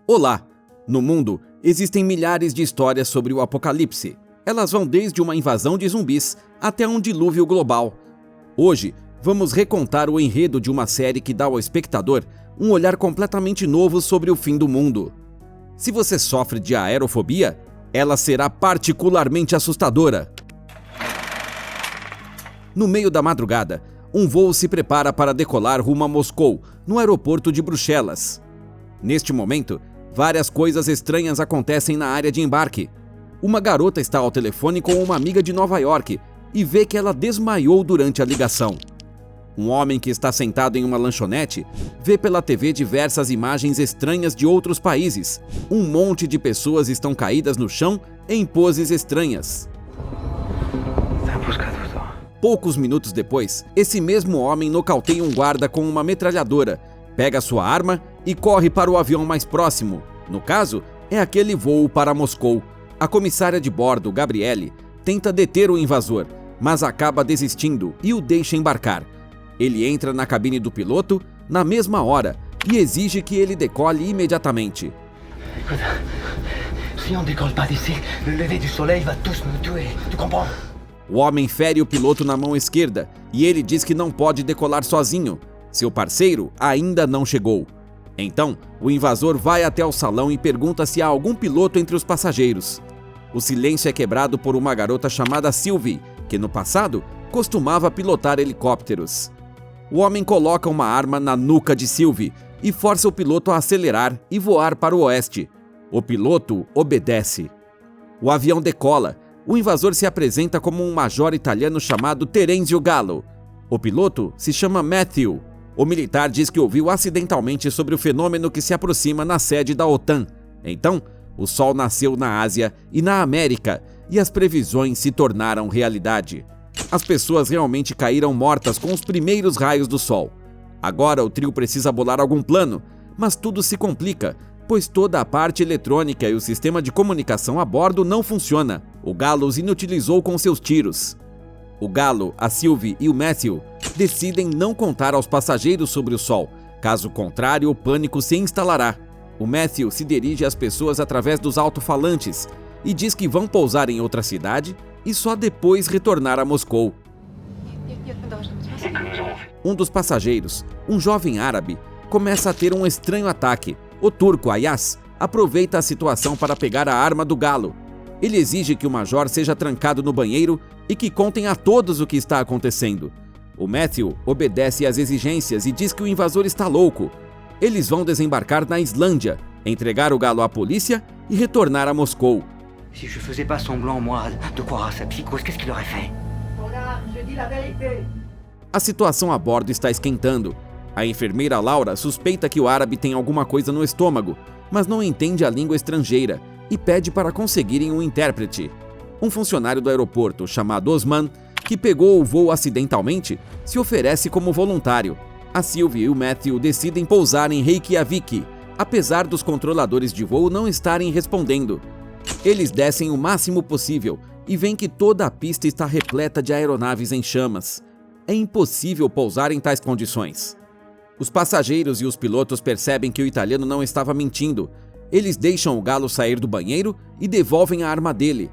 Olá! No mundo, existem milhares de histórias sobre o apocalipse. Elas vão desde uma invasão de zumbis até um dilúvio global. Hoje, vamos recontar o enredo de uma série que dá ao espectador um olhar completamente novo sobre o fim do mundo. Se você sofre de aerofobia, ela será particularmente assustadora. No meio da madrugada, um voo se prepara para decolar rumo a Moscou, no aeroporto de Bruxelas. Neste momento, várias coisas estranhas acontecem na área de embarque. Uma garota está ao telefone com uma amiga de Nova York e vê que ela desmaiou durante a ligação. Um homem que está sentado em uma lanchonete vê pela TV diversas imagens estranhas de outros países. Um monte de pessoas estão caídas no chão em poses estranhas. Poucos minutos depois, esse mesmo homem nocauteia um guarda com uma metralhadora, pega sua arma e corre para o avião mais próximo. No caso, é aquele voo para Moscou. A comissária de bordo, Gabriele, tenta deter o invasor, mas acaba desistindo e o deixa embarcar. Ele entra na cabine do piloto na mesma hora e exige que ele decole imediatamente. Se on décolle pas d'ici, le lever du soleil va tous nous tuer. Tu comprends? O homem fere o piloto na mão esquerda e ele diz que não pode decolar sozinho. Seu parceiro ainda não chegou. Então, o invasor vai até o salão e pergunta se há algum piloto entre os passageiros. O silêncio é quebrado por uma garota chamada Sylvie, que no passado costumava pilotar helicópteros. O homem coloca uma arma na nuca de Sylvie e força o piloto a acelerar e voar para o oeste. O piloto obedece. O avião decola. O invasor se apresenta como um major italiano chamado Terenzio Gallo. O piloto se chama Matthew. O militar diz que ouviu acidentalmente sobre o fenômeno que se aproxima na sede da OTAN. Então, o Sol nasceu na Ásia e na América, e as previsões se tornaram realidade. As pessoas realmente caíram mortas com os primeiros raios do Sol. Agora o trio precisa bolar algum plano, mas tudo se complica, pois toda a parte eletrônica e o sistema de comunicação a bordo não funciona. O Gallo os inutilizou com seus tiros. O Gallo, a Sylvie e o Matthew decidem não contar aos passageiros sobre o Sol. Caso contrário, o pânico se instalará. O Matthew se dirige às pessoas através dos alto-falantes e diz que vão pousar em outra cidade e só depois retornar a Moscou. Um dos passageiros, um jovem árabe, começa a ter um estranho ataque. O turco Ayaz aproveita a situação para pegar a arma do Gallo. Ele exige que o major seja trancado no banheiro e que contem a todos o que está acontecendo. O Matthew obedece às exigências e diz que o invasor está louco. Eles vão desembarcar na Islândia, entregar o Gallo à polícia e retornar a Moscou. Si je faisais pas semblant, moi, de croire à sa psychose, qu'est-ce qu'il aurait fait? Regarde, je dis la vérité. A situação a bordo está esquentando. A enfermeira Laura suspeita que o árabe tem alguma coisa no estômago, mas não entende a língua estrangeira e pede para conseguirem um intérprete. Um funcionário do aeroporto, chamado Osman, que pegou o voo acidentalmente, se oferece como voluntário. A Sylvie e o Matthew decidem pousar em Reykjavik, apesar dos controladores de voo não estarem respondendo. Eles descem o máximo possível e veem que toda a pista está repleta de aeronaves em chamas. É impossível pousar em tais condições. Os passageiros e os pilotos percebem que o italiano não estava mentindo. Eles deixam o Gallo sair do banheiro e devolvem a arma dele.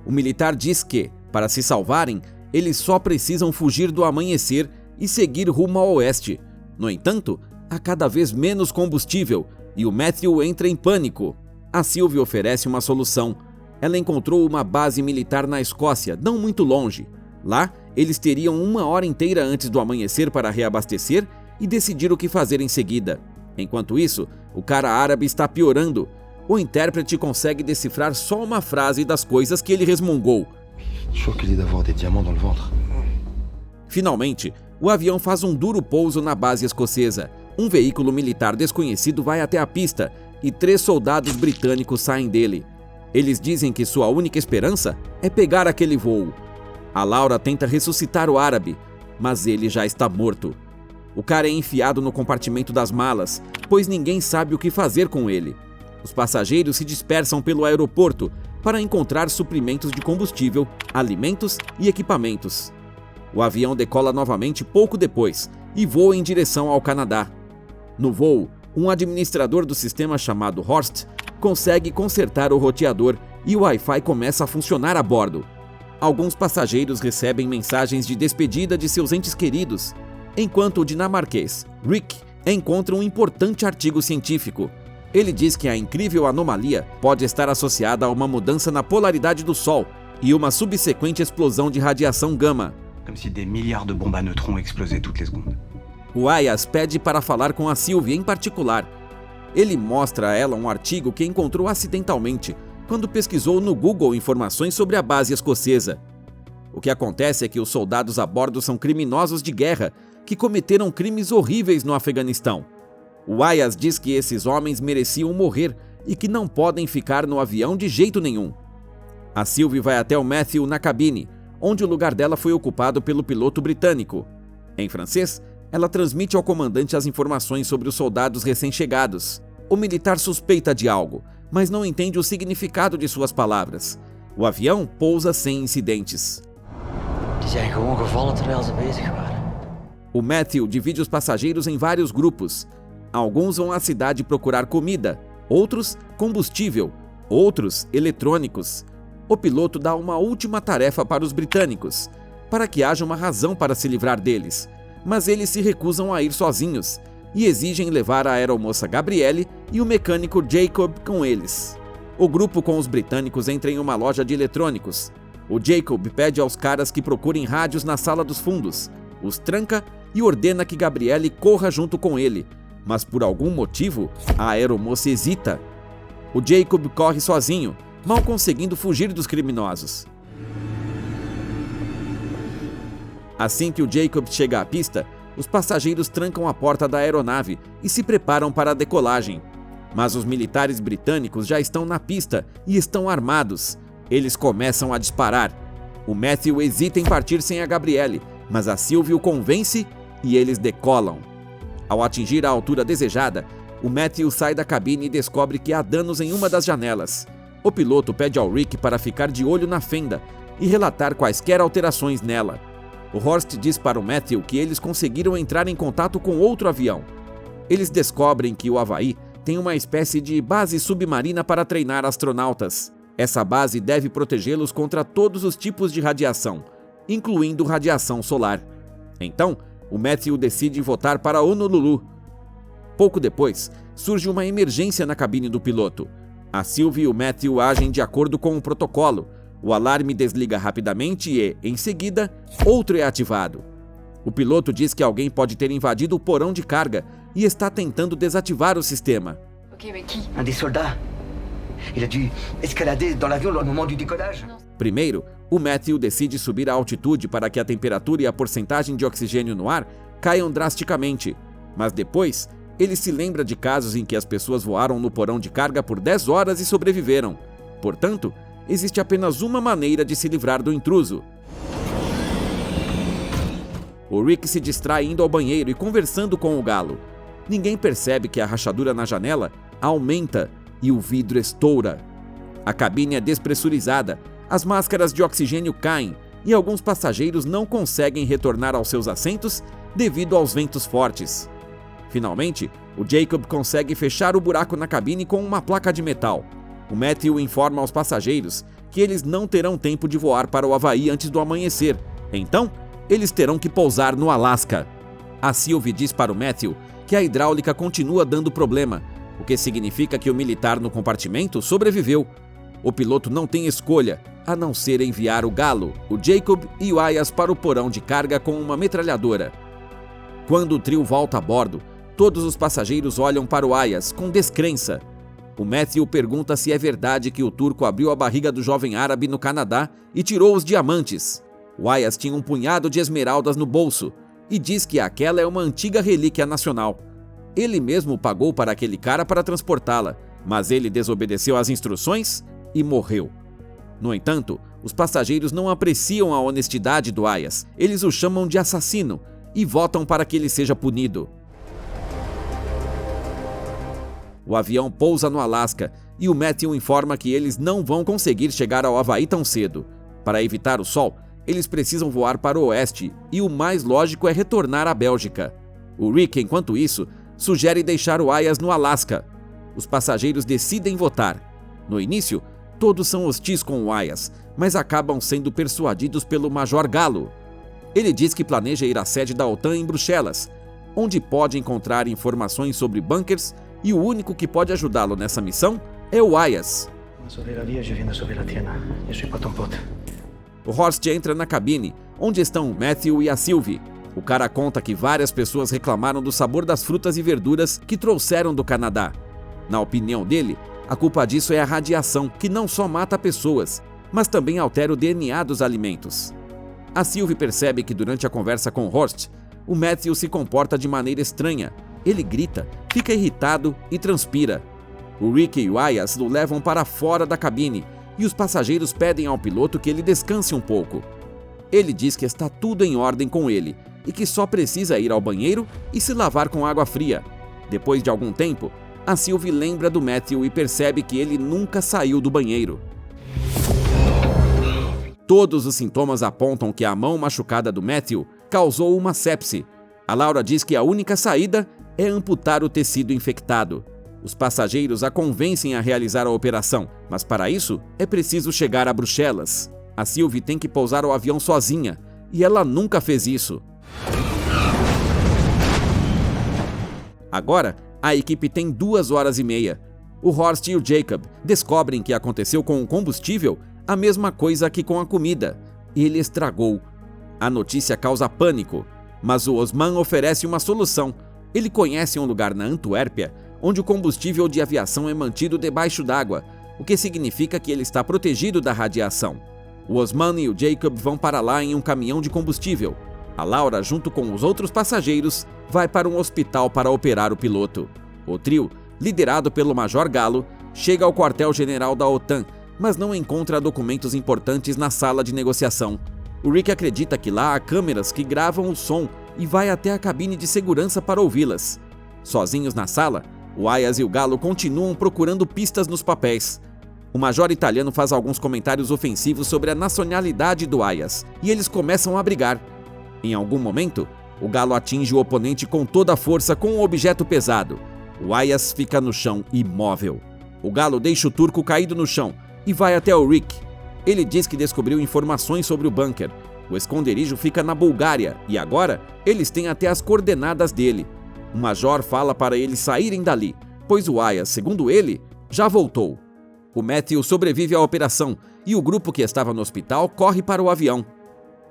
O militar diz que, para se salvarem, eles só precisam fugir do amanhecer e seguir rumo ao oeste. No entanto, há cada vez menos combustível e o Matthew entra em pânico. A Sylvie oferece uma solução. Ela encontrou uma base militar na Escócia, não muito longe. Lá, eles teriam 1 hora inteira antes do amanhecer para reabastecer e decidir o que fazer em seguida. Enquanto isso, o cara árabe está piorando. O intérprete consegue decifrar só uma frase das coisas que ele resmungou. Choqué d'avoir des diamants dans le ventre. Finalmente, o avião faz um duro pouso na base escocesa. Um veículo militar desconhecido vai até a pista e 3 soldados britânicos saem dele. Eles dizem que sua única esperança é pegar aquele voo. A Laura tenta ressuscitar o árabe, mas ele já está morto. O cara é enfiado no compartimento das malas, pois ninguém sabe o que fazer com ele. Os passageiros se dispersam pelo aeroporto para encontrar suprimentos de combustível, alimentos e equipamentos. O avião decola novamente pouco depois e voa em direção ao Canadá. No voo, um administrador do sistema chamado Horst consegue consertar o roteador e o Wi-Fi começa a funcionar a bordo. Alguns passageiros recebem mensagens de despedida de seus entes queridos, enquanto o dinamarquês Rick encontra um importante artigo científico. Ele diz que a incrível anomalia pode estar associada a uma mudança na polaridade do Sol e uma subsequente explosão de radiação gama. Comme si des milliards de bombes à neutrons explosaient toutes les secondes. O Ayas pede para falar com a Sylvie em particular. Ele mostra a ela um artigo que encontrou acidentalmente quando pesquisou no Google informações sobre a base escocesa. O que acontece é que os soldados a bordo são criminosos de guerra que cometeram crimes horríveis no Afeganistão. O Ayas diz que esses homens mereciam morrer e que não podem ficar no avião de jeito nenhum. A Sylvie vai até o Matthew na cabine, onde o lugar dela foi ocupado pelo piloto britânico. Em francês, ela transmite ao comandante as informações sobre os soldados recém-chegados. O militar suspeita de algo, mas não entende o significado de suas palavras. O avião pousa sem incidentes. Die zijn gewoon gevallen terwijl ze bezig waren. O Matthew divide os passageiros em vários grupos. Alguns vão à cidade procurar comida, outros combustível, outros eletrônicos. O piloto dá uma última tarefa para os britânicos, para que haja uma razão para se livrar deles, mas eles se recusam a ir sozinhos e exigem levar a aeromoça Gabrielle e o mecânico Jacob com eles. O grupo com os britânicos entra em uma loja de eletrônicos. O Jacob pede aos caras que procurem rádios na sala dos fundos, os tranca e ordena que Gabrielle corra junto com ele, mas por algum motivo a aeromoça hesita. O Jacob corre sozinho, mal conseguindo fugir dos criminosos. Assim que o Jacob chega à pista, os passageiros trancam a porta da aeronave e se preparam para a decolagem. Mas os militares britânicos já estão na pista e estão armados. Eles começam a disparar. O Matthew hesita em partir sem a Gabrielle, mas a Sylvie o convence e eles decolam. Ao atingir a altura desejada, o Matthew sai da cabine e descobre que há danos em uma das janelas. O piloto pede ao Rick para ficar de olho na fenda e relatar quaisquer alterações nela. O Horst diz para o Matthew que eles conseguiram entrar em contato com outro avião. Eles descobrem que o Havaí tem uma espécie de base submarina para treinar astronautas. Essa base deve protegê-los contra todos os tipos de radiação, incluindo radiação solar. Então, o Matthew decide votar para Honolulu. Pouco depois, surge uma emergência na cabine do piloto. A Sylvie e o Matthew agem de acordo com o protocolo. O alarme desliga rapidamente e, em seguida, outro é ativado. O piloto diz que alguém pode ter invadido o porão de carga e está tentando desativar o sistema. Ok, mais qui? Un des soldats. Il a dû escalader dans l'avion au moment du décollage. Primeiro, o Matthew decide subir a altitude para que a temperatura e a porcentagem de oxigênio no ar caiam drasticamente. Mas depois, ele se lembra de casos em que as pessoas voaram no porão de carga por 10 horas e sobreviveram. Portanto, existe apenas uma maneira de se livrar do intruso. O Rick se distrai indo ao banheiro e conversando com o galo. Ninguém percebe que a rachadura na janela aumenta e o vidro estoura. A cabine é despressurizada, as máscaras de oxigênio caem e alguns passageiros não conseguem retornar aos seus assentos devido aos ventos fortes. Finalmente, o Jacob consegue fechar o buraco na cabine com uma placa de metal. O Matthew informa aos passageiros que eles não terão tempo de voar para o Havaí antes do amanhecer, então eles terão que pousar no Alasca. A Sylvie diz para o Matthew que a hidráulica continua dando problema, o que significa que o militar no compartimento sobreviveu. O piloto não tem escolha, a não ser enviar o Galo, o Jacob e o Ayas para o porão de carga com uma metralhadora. Quando o trio volta a bordo, todos os passageiros olham para o Ayas com descrença. O Matthew pergunta se é verdade que o turco abriu a barriga do jovem árabe no Canadá e tirou os diamantes. O Ayas tinha um punhado de esmeraldas no bolso e diz que aquela é uma antiga relíquia nacional. Ele mesmo pagou para aquele cara para transportá-la, mas ele desobedeceu às instruções e morreu. No entanto, os passageiros não apreciam a honestidade do Ayas. Eles o chamam de assassino e votam para que ele seja punido. O avião pousa no Alasca e o Matthew informa que eles não vão conseguir chegar ao Havaí tão cedo. Para evitar o sol, eles precisam voar para o oeste e o mais lógico é retornar à Bélgica. O Rick, enquanto isso, sugere deixar o Ayas no Alasca. Os passageiros decidem votar. No início, todos são hostis com o Ayas, mas acabam sendo persuadidos pelo Major Galo. Ele diz que planeja ir à sede da OTAN em Bruxelas, onde pode encontrar informações sobre bunkers, e o único que pode ajudá-lo nessa missão é o Ayas. O Horst entra na cabine, onde estão o Matthew e a Sylvie. O cara conta que várias pessoas reclamaram do sabor das frutas e verduras que trouxeram do Canadá. Na opinião dele, a culpa disso é a radiação, que não só mata pessoas, mas também altera o DNA dos alimentos. A Sylvie percebe que durante a conversa com Horst, o Matthew se comporta de maneira estranha. Ele grita, fica irritado e transpira. O Rick e o Ayas o levam para fora da cabine e os passageiros pedem ao piloto que ele descanse um pouco. Ele diz que está tudo em ordem com ele e que só precisa ir ao banheiro e se lavar com água fria. Depois de algum tempo, a Sylvie lembra do Matthew e percebe que ele nunca saiu do banheiro. Todos os sintomas apontam que a mão machucada do Matthew causou uma sepse. A Laura diz que a única saída é amputar o tecido infectado. Os passageiros a convencem a realizar a operação, mas para isso é preciso chegar a Bruxelas. A Sylvie tem que pousar o avião sozinha, e ela nunca fez isso. Agora, a equipe tem 2 horas e meia. O Horst e o Jacob descobrem que aconteceu com o combustível a mesma coisa que com a comida. Ele estragou. A notícia causa pânico, mas o Osman oferece uma solução. Ele conhece um lugar na Antuérpia onde o combustível de aviação é mantido debaixo d'água, o que significa que ele está protegido da radiação. O Osman e o Jacob vão para lá em um caminhão de combustível. A Laura, junto com os outros passageiros, vai para um hospital para operar o piloto. O trio, liderado pelo Major Galo, chega ao quartel-general da OTAN, mas não encontra documentos importantes na sala de negociação. O Rick acredita que lá há câmeras que gravam o som e vai até a cabine de segurança para ouvi-las. Sozinhos na sala, o Ayas e o Galo continuam procurando pistas nos papéis. O major italiano faz alguns comentários ofensivos sobre a nacionalidade do Ayas, e eles começam a brigar. Em algum momento, o Galo atinge o oponente com toda a força com um objeto pesado. O Ayas fica no chão, imóvel. O Galo deixa o turco caído no chão e vai até o Rick. Ele diz que descobriu informações sobre o bunker. O esconderijo fica na Bulgária e agora eles têm até as coordenadas dele. O major fala para eles saírem dali, pois o Ayas, segundo ele, já voltou. O Matthew sobrevive à operação e o grupo que estava no hospital corre para o avião.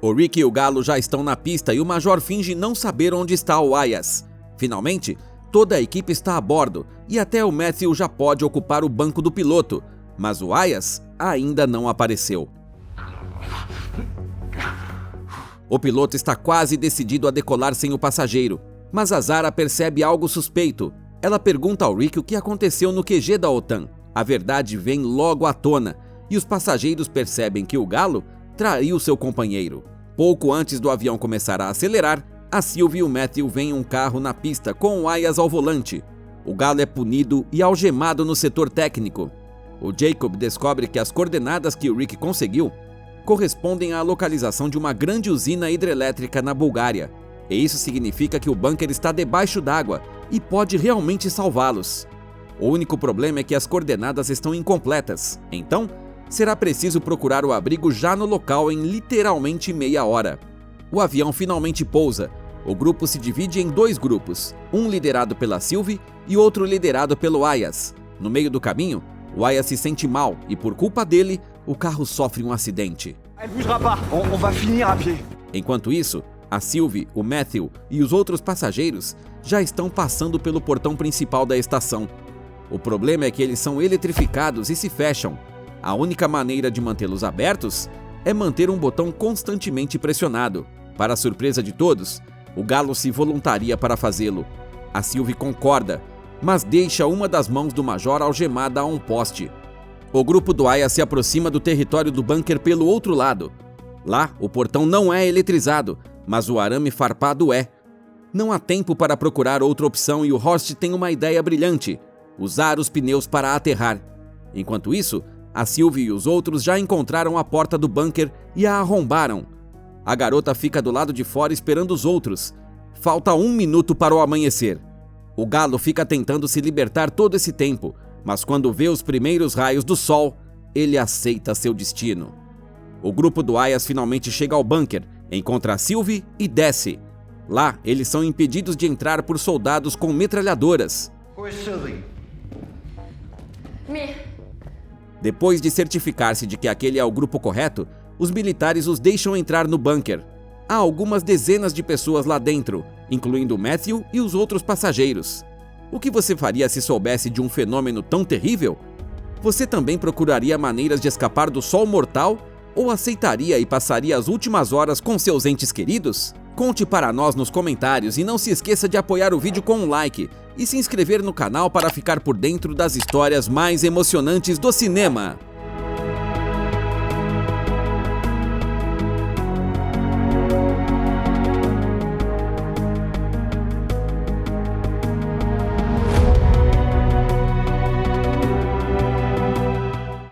O Rick e o Galo já estão na pista e o major finge não saber onde está o Ayas. Finalmente, toda a equipe está a bordo e até o Matthew já pode ocupar o banco do piloto, mas o Ayas ainda não apareceu. O piloto está quase decidido a decolar sem o passageiro, mas a Zara percebe algo suspeito. Ela pergunta ao Rick o que aconteceu no QG da OTAN. A verdade vem logo à tona e os passageiros percebem que o Galo traiu seu companheiro. Pouco antes do avião começar a acelerar, a Sylvie e o Matthew veem um carro na pista com o Ayas ao volante. O Galo é punido e algemado no setor técnico. O Jacob descobre que as coordenadas que o Rick conseguiu correspondem à localização de uma grande usina hidrelétrica na Bulgária. E isso significa que o bunker está debaixo d'água e pode realmente salvá-los. O único problema é que as coordenadas estão incompletas, então será preciso procurar o abrigo já no local em literalmente meia hora. O avião finalmente pousa. O grupo se divide em 2 grupos, um liderado pela Sylvie e outro liderado pelo Ayas. No meio do caminho, o Ayas se sente mal e por culpa dele, o carro sofre um acidente. Enquanto isso, a Sylvie, o Matthew e os outros passageiros já estão passando pelo portão principal da estação. O problema é que eles são eletrificados e se fecham. A única maneira de mantê-los abertos é manter um botão constantemente pressionado. Para a surpresa de todos, o Galo se voluntaria para fazê-lo. A Sylvie concorda, mas deixa uma das mãos do major algemada a um poste. O grupo do Ayas se aproxima do território do bunker pelo outro lado. Lá, o portão não é eletrizado, mas o arame farpado é. Não há tempo para procurar outra opção e o Horst tem uma ideia brilhante: usar os pneus para aterrar. Enquanto isso, a Sylvie e os outros já encontraram a porta do bunker e a arrombaram. A garota fica do lado de fora esperando os outros. Falta 1 minuto para o amanhecer. O galo fica tentando se libertar todo esse tempo, mas quando vê os primeiros raios do sol, ele aceita seu destino. O grupo do Ayas finalmente chega ao bunker, encontra a Sylvie e desce. Lá, eles são impedidos de entrar por soldados com metralhadoras. Depois de certificar-se de que aquele é o grupo correto, os militares os deixam entrar no bunker. Há algumas dezenas de pessoas lá dentro, incluindo Matthew e os outros passageiros. O que você faria se soubesse de um fenômeno tão terrível? Você também procuraria maneiras de escapar do sol mortal ou aceitaria e passaria as últimas horas com seus entes queridos? Conte para nós nos comentários e não se esqueça de apoiar o vídeo com um like e se inscrever no canal para ficar por dentro das histórias mais emocionantes do cinema.